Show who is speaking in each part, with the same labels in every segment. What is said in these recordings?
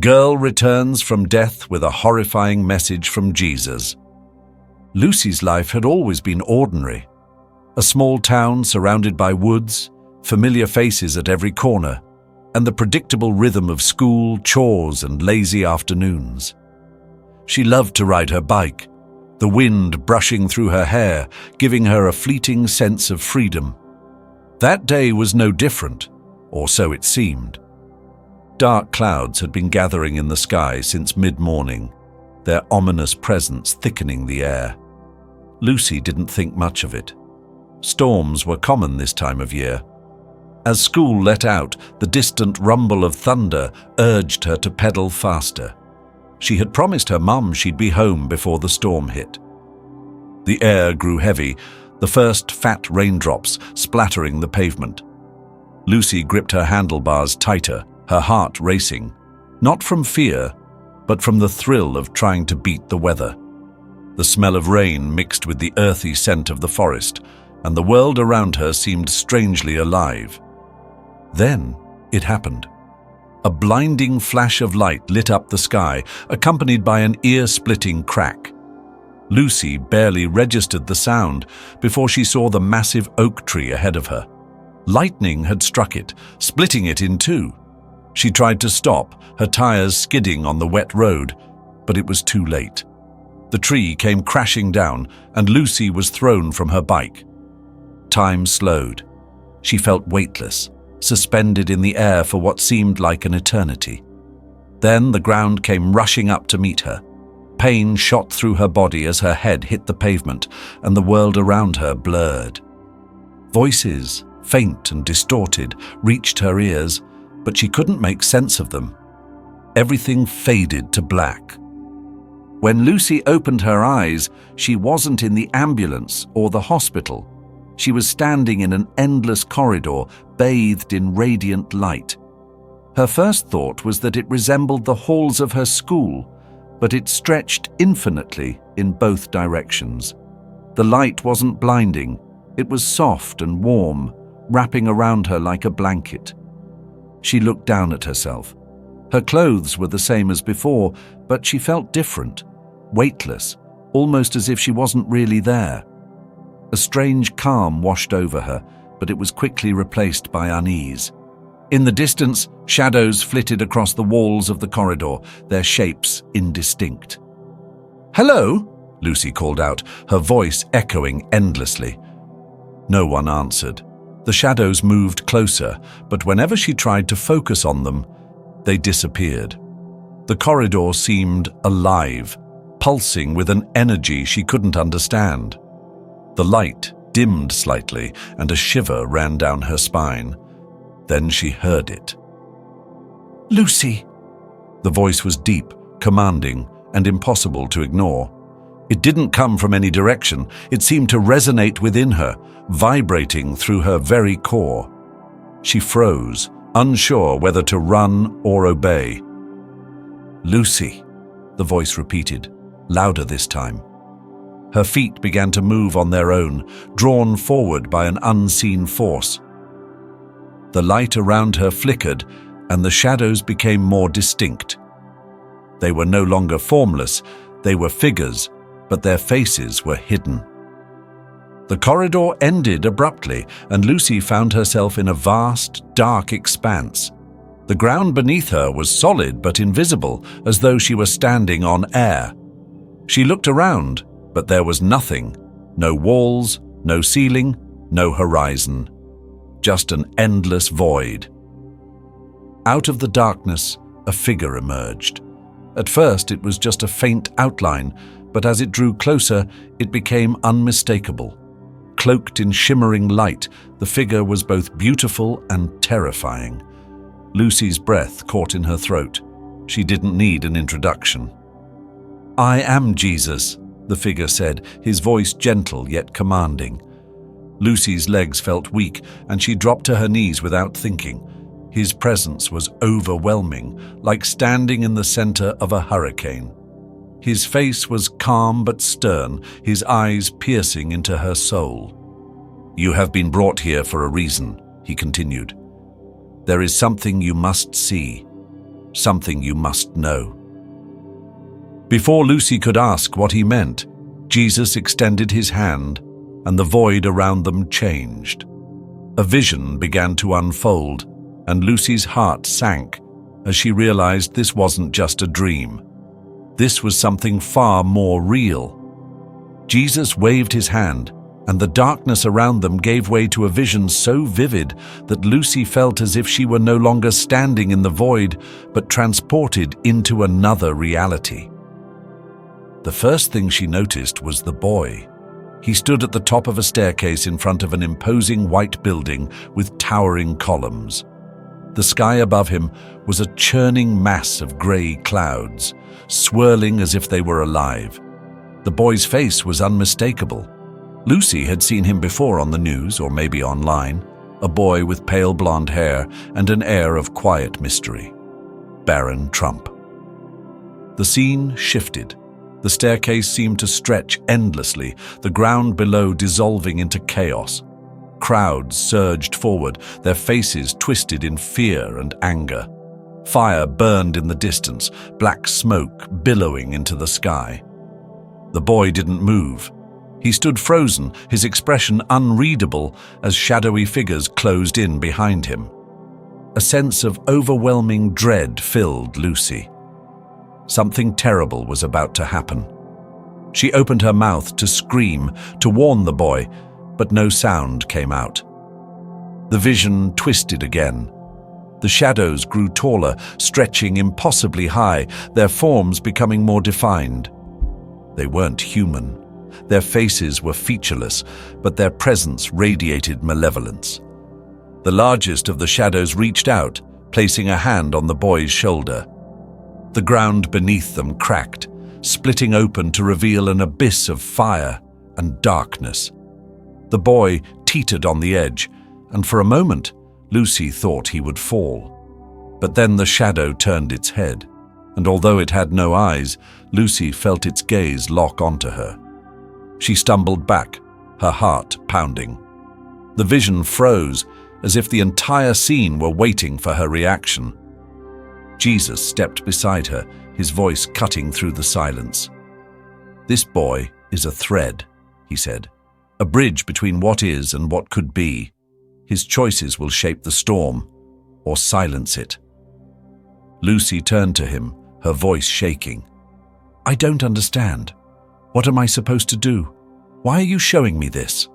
Speaker 1: Girl returns from death with a horrifying message from Jesus. Lucy's life had always been ordinary. A small town surrounded by woods, familiar faces at every corner, and the predictable rhythm of school, chores, and lazy afternoons. She loved to ride her bike, the wind brushing through her hair, giving her a fleeting sense of freedom. That day was no different, or so it seemed. Dark clouds had been gathering in the sky since mid-morning, their ominous presence thickening the air. Lucy didn't think much of it. Storms were common this time of year. As school let out, the distant rumble of thunder urged her to pedal faster. She had promised her mum she'd be home before the storm hit. The air grew heavy, the first fat raindrops splattering the pavement. Lucy gripped her handlebars tighter, her heart racing, not from fear, but from the thrill of trying to beat the weather. The smell of rain mixed with the earthy scent of the forest, and the world around her seemed strangely alive. Then it happened. A blinding flash of light lit up the sky, accompanied by an ear-splitting crack. Lucy barely registered the sound before she saw the massive oak tree ahead of her. Lightning had struck it, splitting it in two. She tried to stop, her tires skidding on the wet road, but it was too late. The tree came crashing down, and Lucy was thrown from her bike. Time slowed. She felt weightless, suspended in the air for what seemed like an eternity. Then the ground came rushing up to meet her. Pain shot through her body as her head hit the pavement, and the world around her blurred. Voices, faint and distorted, reached her ears, but she couldn't make sense of them. Everything faded to black. When Lucy opened her eyes, she wasn't in the ambulance or the hospital. She was standing in an endless corridor, bathed in radiant light. Her first thought was that it resembled the halls of her school, but it stretched infinitely in both directions. The light wasn't blinding. It was soft and warm, wrapping around her like a blanket. She looked down at herself. Her clothes were the same as before, but she felt different, weightless, almost as if she wasn't really there. A strange calm washed over her, but it was quickly replaced by unease. In the distance, shadows flitted across the walls of the corridor, their shapes indistinct. "Hello?" Lucy called out, her voice echoing endlessly. No one answered. The shadows moved closer, but whenever she tried to focus on them, they disappeared. The corridor seemed alive, pulsing with an energy she couldn't understand. The light dimmed slightly, and a shiver ran down her spine. Then she heard it. "Lucy!" The voice was deep, commanding, and impossible to ignore. It didn't come from any direction. It seemed to resonate within her, vibrating through her very core. She froze, unsure whether to run or obey. "Lucy," the voice repeated, louder this time. Her feet began to move on their own, drawn forward by an unseen force. The light around her flickered, and the shadows became more distinct. They were no longer formless, they were figures, but their faces were hidden. The corridor ended abruptly, and Lucy found herself in a vast, dark expanse. The ground beneath her was solid but invisible, as though she were standing on air. She looked around, but there was nothing. No walls, no ceiling, no horizon. Just an endless void. Out of the darkness, a figure emerged. At first, it was just a faint outline, but as it drew closer, it became unmistakable. Cloaked in shimmering light, the figure was both beautiful and terrifying. Lucy's breath caught in her throat. She didn't need an introduction. "I am Jesus," the figure said, his voice gentle yet commanding. Lucy's legs felt weak, and she dropped to her knees without thinking. His presence was overwhelming, like standing in the center of a hurricane. His face was calm but stern, his eyes piercing into her soul. "You have been brought here for a reason," he continued. "There is something you must see." something you must know." Before Lucy could ask what he meant, Jesus extended his hand, and the void around them changed. A vision began to unfold, and Lucy's heart sank as she realized this wasn't just a dream. This was something far more real. Jesus waved his hand, and the darkness around them gave way to a vision so vivid that Lucy felt as if she were no longer standing in the void, but transported into another reality. The first thing she noticed was the boy. He stood at the top of a staircase in front of an imposing white building with towering columns. The sky above him was a churning mass of grey clouds, swirling as if they were alive. The boy's face was unmistakable. Lucy had seen him before on the news or maybe online, a boy with pale blonde hair and an air of quiet mystery. Baron Trump. The scene shifted. The staircase seemed to stretch endlessly, the ground below dissolving into chaos. Crowds surged forward, their faces twisted in fear and anger. Fire burned in the distance, black smoke billowing into the sky. The boy didn't move. He stood frozen, his expression unreadable as shadowy figures closed in behind him. A sense of overwhelming dread filled Lucy. Something terrible was about to happen. She opened her mouth to scream, to warn the boy, but no sound came out. The vision twisted again. The shadows grew taller, stretching impossibly high, their forms becoming more defined. They weren't human. Their faces were featureless, but their presence radiated malevolence. The largest of the shadows reached out, placing a hand on the boy's shoulder. The ground beneath them cracked, splitting open to reveal an abyss of fire and darkness. The boy teetered on the edge, and for a moment, Lucy thought he would fall. But then the shadow turned its head, and although it had no eyes, Lucy felt its gaze lock onto her. She stumbled back, her heart pounding. The vision froze, as if the entire scene were waiting for her reaction. Jesus stepped beside her, his voice cutting through the silence. "This boy is a thread," he said, "a bridge between what is and what could be. His choices will shape the storm, or silence it." Lucy turned to him, her voice shaking. "I don't understand. What am I supposed to do? Why are you showing me this?"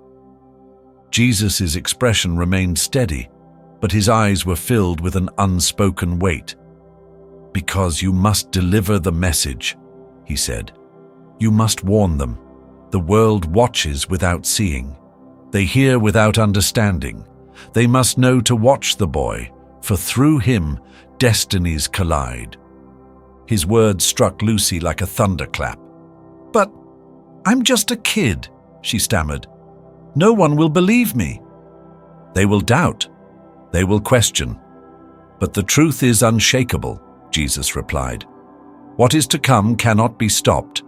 Speaker 1: Jesus' expression remained steady, but his eyes were filled with an unspoken weight. "Because you must deliver the message," he said. "You must warn them. The world watches without seeing. They hear without understanding. They must know to watch the boy, for through him, destinies collide." His words struck Lucy like a thunderclap. "But I'm just a kid," she stammered. "No one will believe me." "They will doubt. They will question. But the truth is unshakable," Jesus replied. "What is to come cannot be stopped,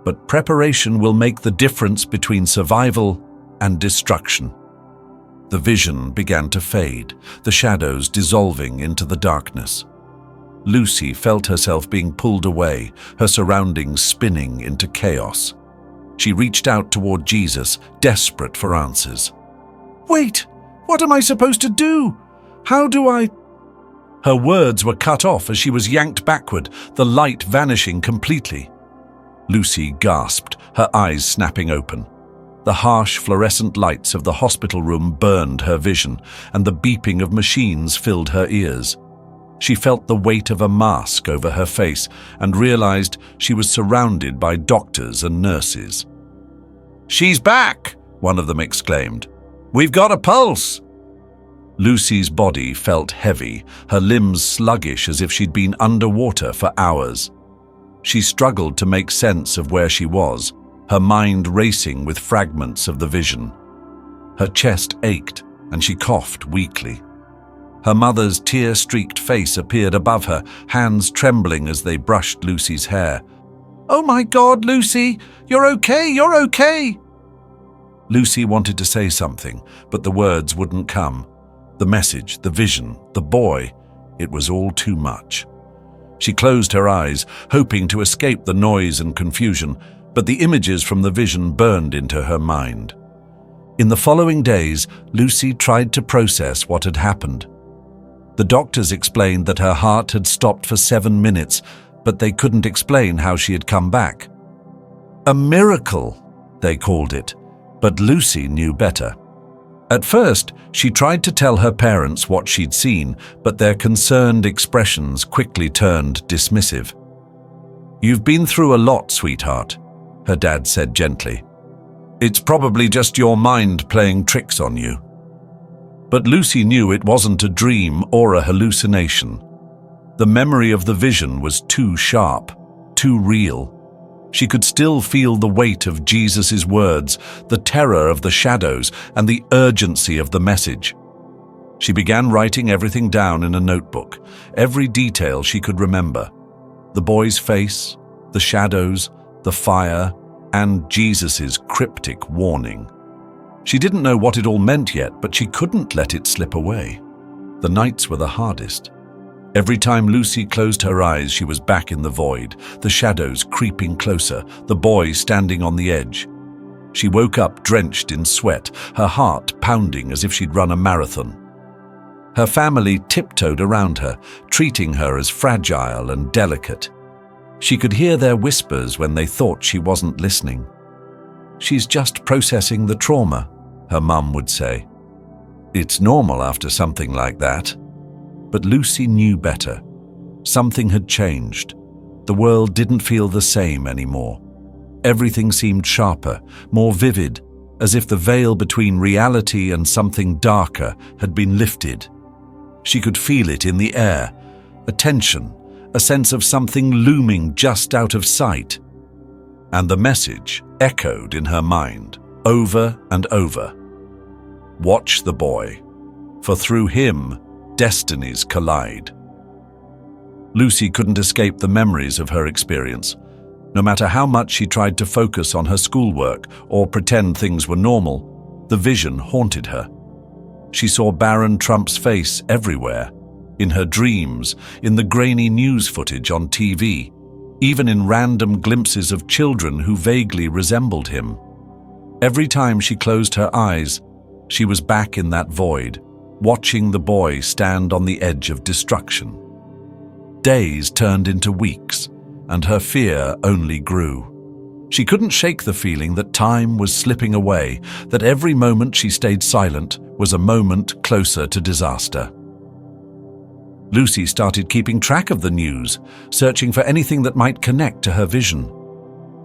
Speaker 1: but preparation will make the difference between survival and destruction." The vision began to fade, the shadows dissolving into the darkness. Lucy felt herself being pulled away, her surroundings spinning into chaos. She reached out toward Jesus, desperate for answers. "Wait! What am I supposed to do? How do I—" Her words were cut off as she was yanked backward, the light vanishing completely. Lucy gasped, her eyes snapping open. The harsh fluorescent lights of the hospital room burned her vision, and the beeping of machines filled her ears. She felt the weight of a mask over her face and realized she was surrounded by doctors and nurses. "She's back!" one of them exclaimed. "We've got a pulse!" Lucy's body felt heavy, her limbs sluggish as if she'd been underwater for hours. She struggled to make sense of where she was, her mind racing with fragments of the vision. Her chest ached, and she coughed weakly. Her mother's tear-streaked face appeared above her, hands trembling as they brushed Lucy's hair. "Oh my God, Lucy! You're okay! You're okay!" Lucy wanted to say something, but the words wouldn't come. The message, the vision, the boy, it was all too much. She closed her eyes, hoping to escape the noise and confusion, but the images from the vision burned into her mind. In the following days, Lucy tried to process what had happened. The doctors explained that her heart had stopped for 7 minutes, but they couldn't explain how she had come back. A miracle, they called it, but Lucy knew better. At first, she tried to tell her parents what she'd seen, but their concerned expressions quickly turned dismissive. "You've been through a lot, sweetheart," her dad said gently. "It's probably just your mind playing tricks on you." But Lucy knew it wasn't a dream or a hallucination. The memory of the vision was too sharp, too real. She could still feel the weight of Jesus' words, the terror of the shadows, and the urgency of the message. She began writing everything down in a notebook, every detail she could remember. The boy's face, the shadows, the fire, and Jesus' cryptic warning. She didn't know what it all meant yet, but she couldn't let it slip away. The nights were the hardest. Every time Lucy closed her eyes, she was back in the void, the shadows creeping closer, the boy standing on the edge. She woke up drenched in sweat, her heart pounding as if she'd run a marathon. Her family tiptoed around her, treating her as fragile and delicate. She could hear their whispers when they thought she wasn't listening. "She's just processing the trauma," her mum would say. "It's normal after something like that." But Lucy knew better. Something had changed. The world didn't feel the same anymore. Everything seemed sharper, more vivid, as if the veil between reality and something darker had been lifted. She could feel it in the air, a tension, a sense of something looming just out of sight. And the message echoed in her mind, over and over. "Watch the boy, for through him, destinies collide." Lucy couldn't escape the memories of her experience. No matter how much she tried to focus on her schoolwork or pretend things were normal, the vision haunted her. She saw Baron Trump's face everywhere, in her dreams, in the grainy news footage on TV, even in random glimpses of children who vaguely resembled him. Every time she closed her eyes, she was back in that void, watching the boy stand on the edge of destruction. Days turned into weeks, and her fear only grew. She couldn't shake the feeling that time was slipping away, that every moment she stayed silent was a moment closer to disaster. Lucy started keeping track of the news, searching for anything that might connect to her vision.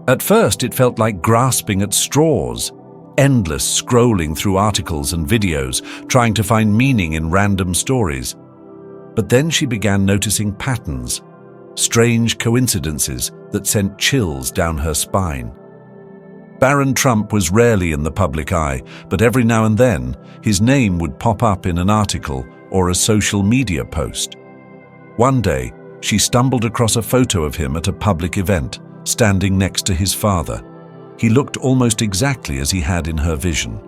Speaker 1: At first, it felt like grasping at straws, endless scrolling through articles and videos, trying to find meaning in random stories. But then she began noticing patterns, strange coincidences that sent chills down her spine. Baron Trump was rarely in the public eye, but every now and then, his name would pop up in an article or a social media post. One day, she stumbled across a photo of him at a public event, standing next to his father. He looked almost exactly as he had in her vision.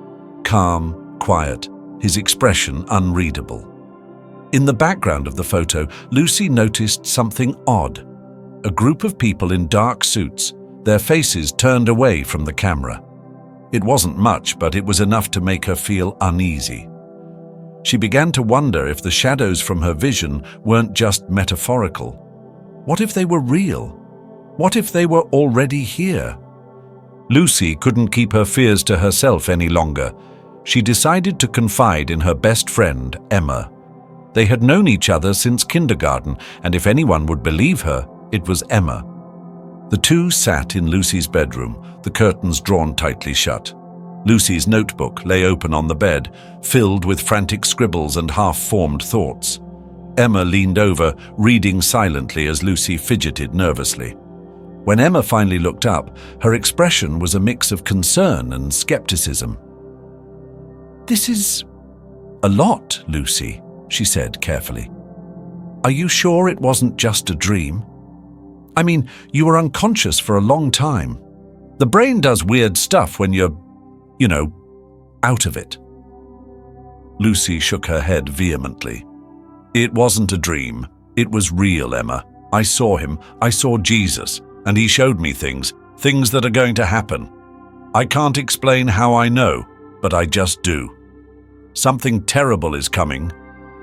Speaker 1: Calm, quiet, his expression unreadable. In the background of the photo, Lucy noticed something odd. A group of people in dark suits, their faces turned away from the camera. It wasn't much, but it was enough to make her feel uneasy. She began to wonder if the shadows from her vision weren't just metaphorical. What if they were real? What if they were already here? Lucy couldn't keep her fears to herself any longer. She decided to confide in her best friend, Emma. They had known each other since kindergarten, and if anyone would believe her, it was Emma. The two sat in Lucy's bedroom, the curtains drawn tightly shut. Lucy's notebook lay open on the bed, filled with frantic scribbles and half-formed thoughts. Emma leaned over, reading silently as Lucy fidgeted nervously. When Emma finally looked up, her expression was a mix of concern and skepticism. "This is a lot, Lucy," she said carefully. "Are you sure it wasn't just a dream? I mean, you were unconscious for a long time. The brain does weird stuff when you're, out of it." Lucy shook her head vehemently. "It wasn't a dream. It was real, Emma. I saw him, I saw Jesus, and he showed me things that are going to happen. I can't explain how I know, but I just do. Something terrible is coming,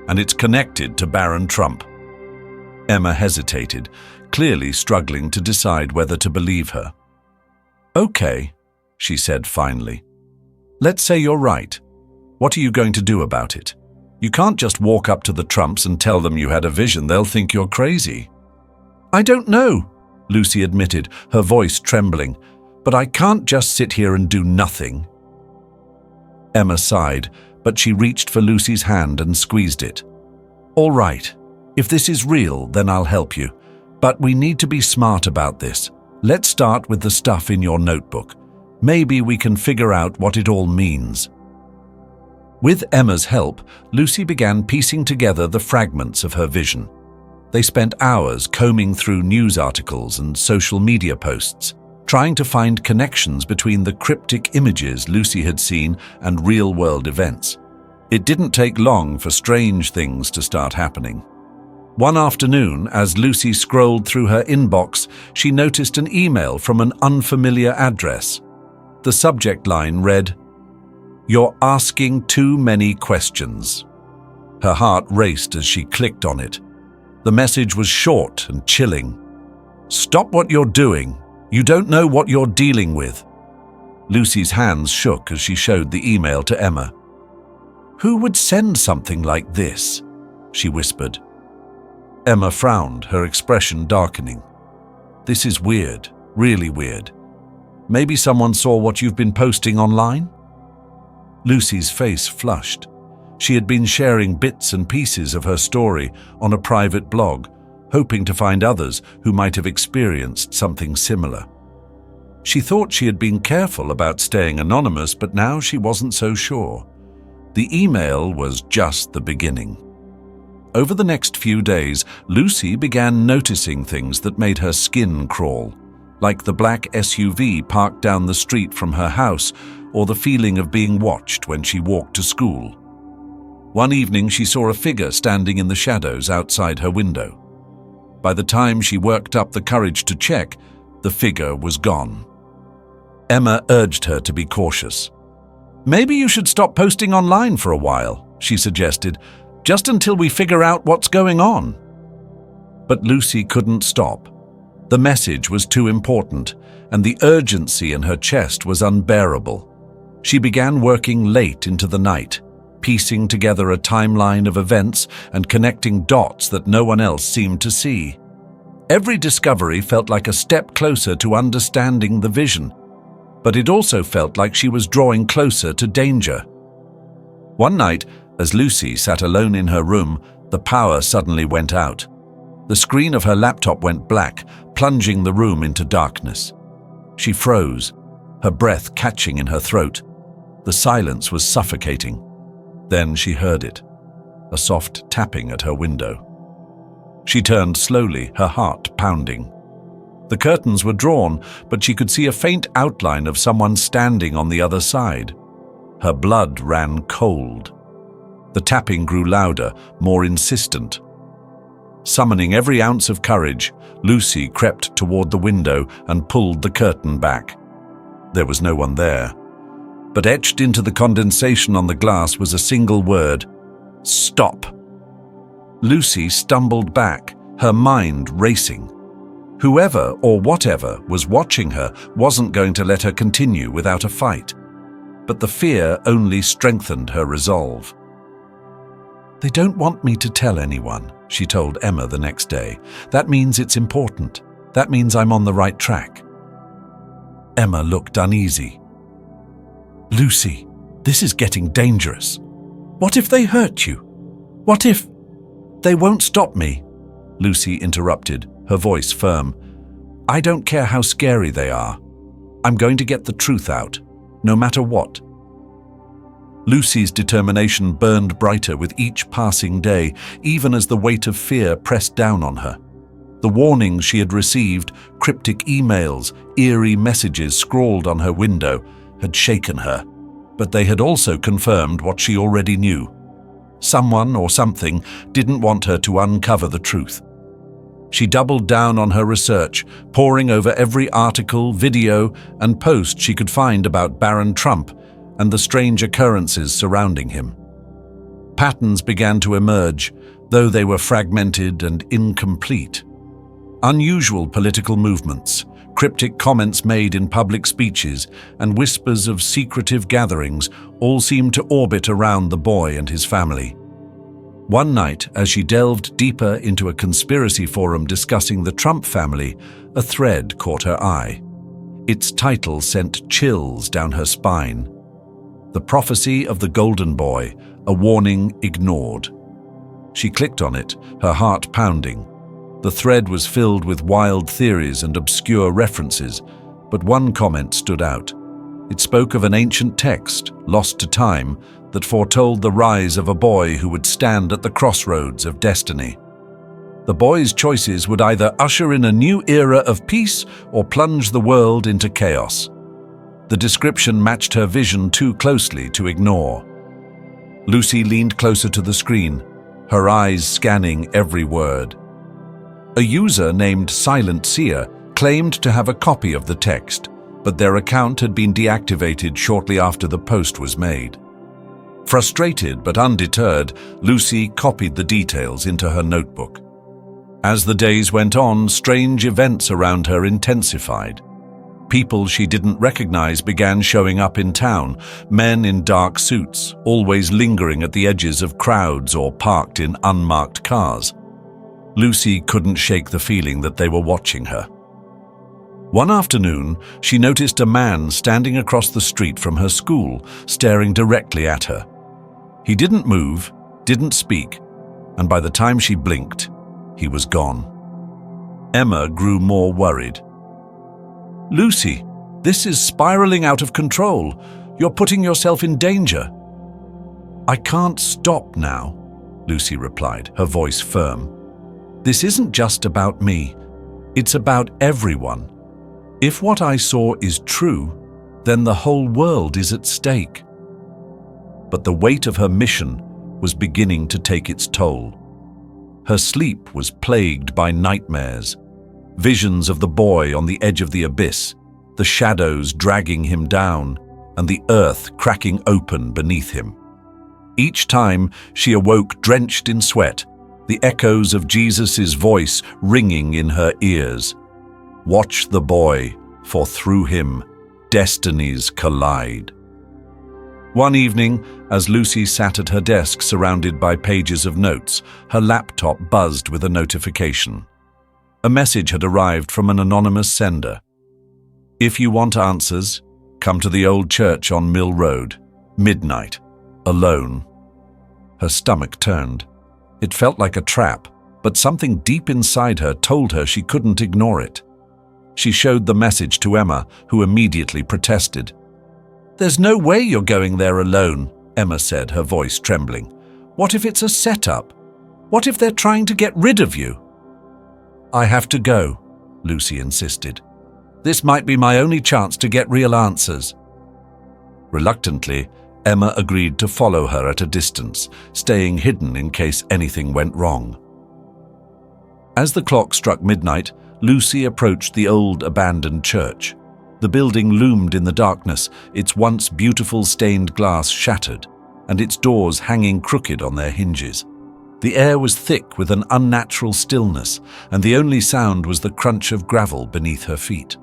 Speaker 1: and it's connected to Baron Trump." Emma hesitated, clearly struggling to decide whether to believe her. "Okay," she said finally. "Let's say you're right. What are you going to do about it? You can't just walk up to the Trumps and tell them you had a vision. They'll think you're crazy." "I don't know," Lucy admitted, her voice trembling, "but I can't just sit here and do nothing." Emma sighed, but she reached for Lucy's hand and squeezed it. "All right. If this is real, then I'll help you. But we need to be smart about this. Let's start with the stuff in your notebook. Maybe we can figure out what it all means." With Emma's help, Lucy began piecing together the fragments of her vision. They spent hours combing through news articles and social media posts, trying to find connections between the cryptic images Lucy had seen and real-world events. It didn't take long for strange things to start happening. One afternoon, as Lucy scrolled through her inbox, she noticed an email from an unfamiliar address. The subject line read, "You're asking too many questions." Her heart raced as she clicked on it. The message was short and chilling. "Stop what you're doing. You don't know what you're dealing with." Lucy's hands shook as she showed the email to Emma. "Who would send something like this?" she whispered. Emma frowned, her expression darkening. "This is weird, really weird. Maybe someone saw what you've been posting online?" Lucy's face flushed. She had been sharing bits and pieces of her story on a private blog, hoping to find others who might have experienced something similar. She thought she had been careful about staying anonymous, but now she wasn't so sure. The email was just the beginning. Over the next few days, Lucy began noticing things that made her skin crawl, like the black SUV parked down the street from her house, or the feeling of being watched when she walked to school. One evening, she saw a figure standing in the shadows outside her window. By the time she worked up the courage to check, the figure was gone. Emma urged her to be cautious. "Maybe you should stop posting online for a while," she suggested, "just until we figure out what's going on." But Lucy couldn't stop. The message was too important, and the urgency in her chest was unbearable. She began working late into the night, piecing together a timeline of events and connecting dots that no one else seemed to see. Every discovery felt like a step closer to understanding the vision, but it also felt like she was drawing closer to danger. One night, as Lucy sat alone in her room, the power suddenly went out. The screen of her laptop went black, plunging the room into darkness. She froze, her breath catching in her throat. The silence was suffocating. Then she heard it, a soft tapping at her window. She turned slowly, her heart pounding. The curtains were drawn, but she could see a faint outline of someone standing on the other side. Her blood ran cold. The tapping grew louder, more insistent. Summoning every ounce of courage, Lucy crept toward the window and pulled the curtain back. There was no one there. But etched into the condensation on the glass was a single word: "Stop." Lucy stumbled back, her mind racing. Whoever or whatever was watching her wasn't going to let her continue without a fight. But the fear only strengthened her resolve. "They don't want me to tell anyone," she told Emma the next day. "That means it's important. That means I'm on the right track." Emma looked uneasy. "Lucy, this is getting dangerous. What if they hurt you? What if—" "They won't stop me," Lucy interrupted, her voice firm. "I don't care how scary they are. I'm going to get the truth out, no matter what." Lucy's determination burned brighter with each passing day, even as the weight of fear pressed down on her. The warnings she had received, cryptic emails, eerie messages scrawled on her window, had shaken her, but they had also confirmed what she already knew. Someone or something didn't want her to uncover the truth. She doubled down on her research, poring over every article, video, and post she could find about Baron Trump and the strange occurrences surrounding him. Patterns began to emerge, though they were fragmented and incomplete. Unusual political movements, cryptic comments made in public speeches, and whispers of secretive gatherings all seemed to orbit around the boy and his family. One night, as she delved deeper into a conspiracy forum discussing the Trump family, a thread caught her eye. Its title sent chills down her spine. The Prophecy of the Golden Boy, a warning ignored. She clicked on it, her heart pounding. The thread was filled with wild theories and obscure references, but one comment stood out. It spoke of an ancient text, lost to time, that foretold the rise of a boy who would stand at the crossroads of destiny. The boy's choices would either usher in a new era of peace or plunge the world into chaos. The description matched her vision too closely to ignore. Lucy leaned closer to the screen, her eyes scanning every word. A user named Silent Seer claimed to have a copy of the text, but their account had been deactivated shortly after the post was made. Frustrated but undeterred, Lucy copied the details into her notebook. As the days went on, strange events around her intensified. People she didn't recognize began showing up in town, men in dark suits, always lingering at the edges of crowds or parked in unmarked cars. Lucy couldn't shake the feeling that they were watching her. One afternoon, she noticed a man standing across the street from her school, staring directly at her. He didn't move, didn't speak, and by the time she blinked, he was gone. Emma grew more worried. "Lucy, this is spiraling out of control. You're putting yourself in danger." "I can't stop now," Lucy replied, her voice firm. "This isn't just about me. It's about everyone. If what I saw is true, then the whole world is at stake." But the weight of her mission was beginning to take its toll. Her sleep was plagued by nightmares, visions of the boy on the edge of the abyss, the shadows dragging him down, and the earth cracking open beneath him. Each time she awoke drenched in sweat, the echoes of Jesus' voice ringing in her ears. "Watch the boy, for through him destinies collide." One evening, as Lucy sat at her desk surrounded by pages of notes, her laptop buzzed with a notification. A message had arrived from an anonymous sender. "If you want answers, come to the old church on Mill Road, midnight, alone." Her stomach turned. It felt like a trap, but something deep inside her told her she couldn't ignore it. She showed the message to Emma, who immediately protested. "There's no way you're going there alone," Emma said, her voice trembling. "What if it's a setup? What if they're trying to get rid of you?" "I have to go," Lucy insisted. "This might be my only chance to get real answers." Reluctantly, Emma agreed to follow her at a distance, staying hidden in case anything went wrong. As the clock struck midnight, Lucy approached the old abandoned church. The building loomed in the darkness, its once beautiful stained glass shattered, and its doors hanging crooked on their hinges. The air was thick with an unnatural stillness, and the only sound was the crunch of gravel beneath her feet.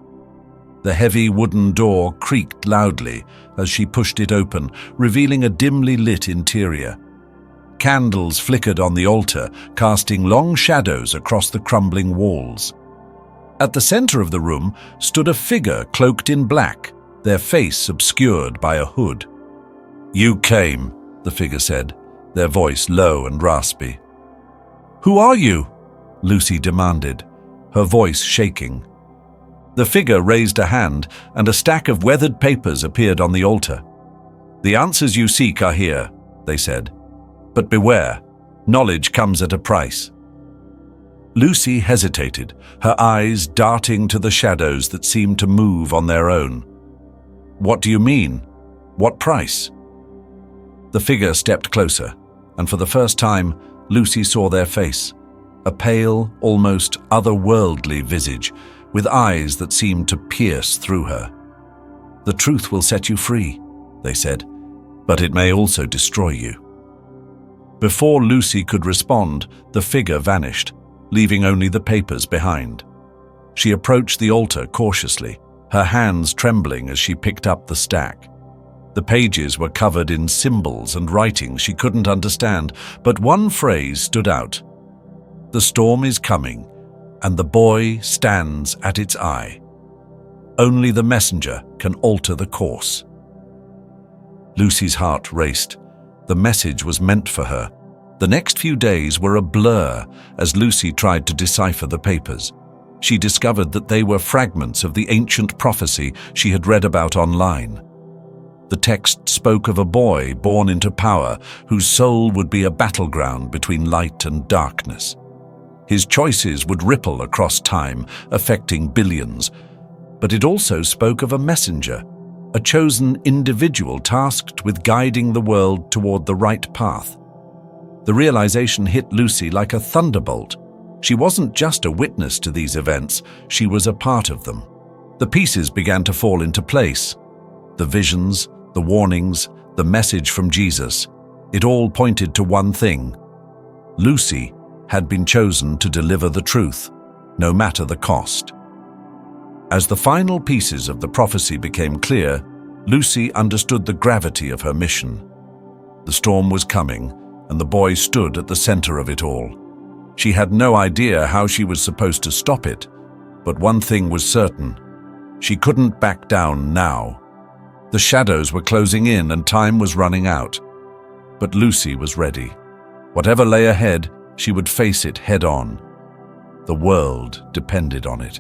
Speaker 1: The heavy wooden door creaked loudly as she pushed it open, revealing a dimly lit interior. Candles flickered on the altar, casting long shadows across the crumbling walls. At the center of the room stood a figure cloaked in black, their face obscured by a hood. "You came," the figure said, their voice low and raspy. "Who are you?" Lucy demanded, her voice shaking. The figure raised a hand, and a stack of weathered papers appeared on the altar. "The answers you seek are here," they said. "But beware, knowledge comes at a price." Lucy hesitated, her eyes darting to the shadows that seemed to move on their own. "What do you mean? What price?" The figure stepped closer, and for the first time, Lucy saw their face. a pale, almost otherworldly visage, with eyes that seemed to pierce through her. "The truth will set you free," they said, "but it may also destroy you." Before Lucy could respond, the figure vanished, leaving only the papers behind. She approached the altar cautiously, her hands trembling as she picked up the stack. The pages were covered in symbols and writing she couldn't understand, but one phrase stood out. "The storm is coming, and the boy stands at its eye. Only the messenger can alter the course." Lucy's heart raced. The message was meant for her. The next few days were a blur as Lucy tried to decipher the papers. She discovered that they were fragments of the ancient prophecy she had read about online. The text spoke of a boy born into power whose soul would be a battleground between light and darkness. His choices would ripple across time, affecting billions. But it also spoke of a messenger, a chosen individual tasked with guiding the world toward the right path. The realization hit Lucy like a thunderbolt. She wasn't just a witness to these events, she was a part of them. The pieces began to fall into place. The visions, the warnings, the message from Jesus, it all pointed to one thing. Lucy had been chosen to deliver the truth, no matter the cost. As the final pieces of the prophecy became clear, Lucy understood the gravity of her mission. The storm was coming, and the boy stood at the center of it all. She had no idea how she was supposed to stop it, but one thing was certain. She couldn't back down now. The shadows were closing in and time was running out. But Lucy was ready. Whatever lay ahead, she would face it head on. The world depended on it.